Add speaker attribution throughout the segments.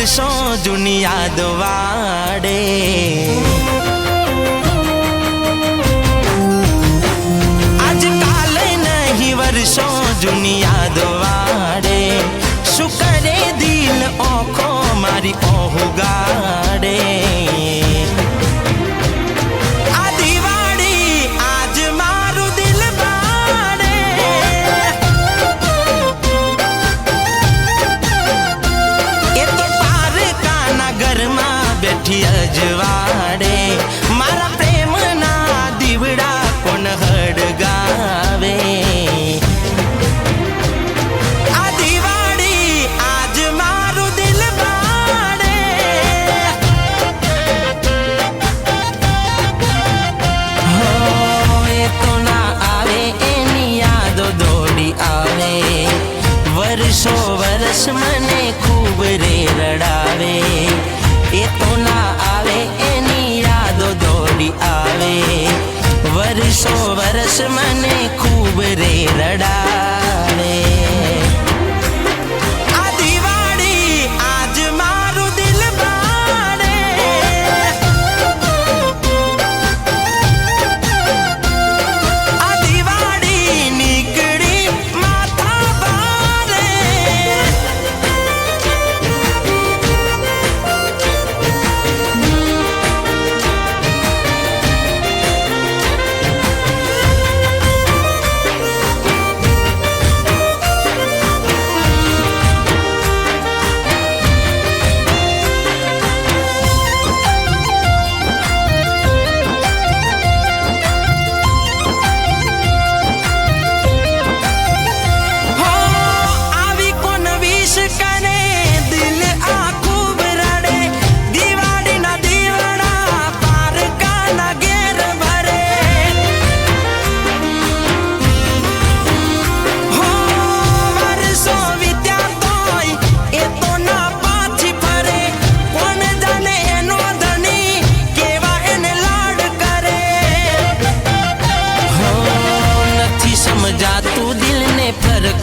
Speaker 1: વર્ષો જૂની યાદ વાડે આજકાલ નહીં વર્ષો જૂની યાદ વાડે શું કરે દિલ ઓખો મારી ઓહુ ગાડે અજવાડે મારા પ્રેમના દીવડા કોણ હળગાવે આ દિવાળી આજ મારું દિલ બાળે હો એ તો ના આવે એની યાદો દોડી આવે વર્ષો વર્ષ મને ખૂબ રે રડાવે એ તો ના આવે એની યાદો દોડી આવે વર્ષો વર્ષ મને ખૂબ રે રડાવે આ દિવાળી આજ મારું દિલ બાળે આ દિવાળી નીકળી માથા ભારે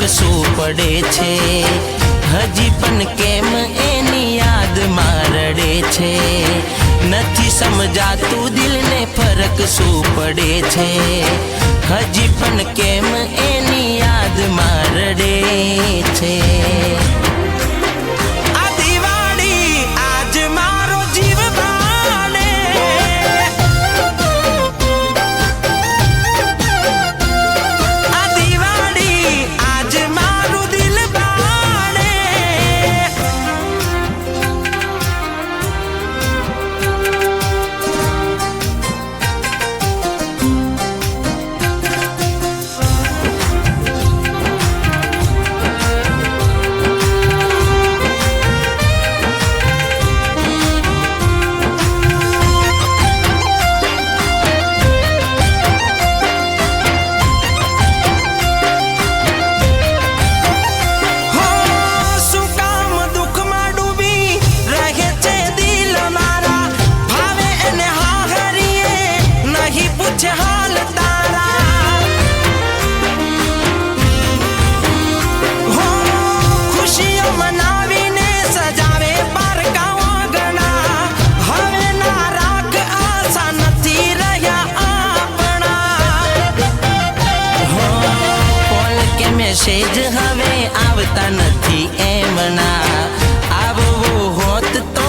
Speaker 1: શું પડે છે હજી પણ કેમ એની યાદ મારડે છે નથી સમજાતું દિલને ફરક શું પડે છે હજી પણ કેમ એની યાદ મારડે છે આ દિવાળી આજ મારો જીવ બાળે આ દિવાળી મેસેજ હવે આવતા નથી એમના આવવું હોત તો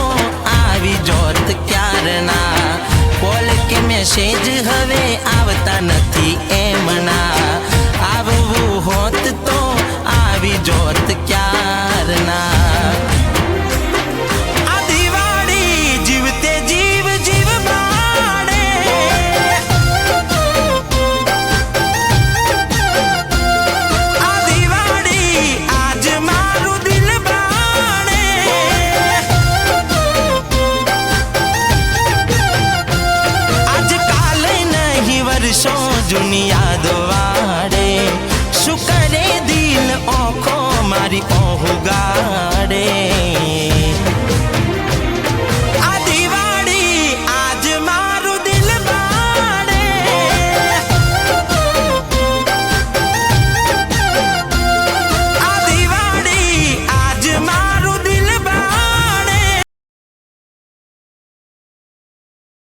Speaker 1: આવી જોત ક્યારના કોલ કે મેસેજ હવે આવતા નથી એમના આવવું હોત તો આવી જોત ક્યારના જૂની યાદ વાડે શું કરે દિલ ઓખો મારી ઓહુ ગા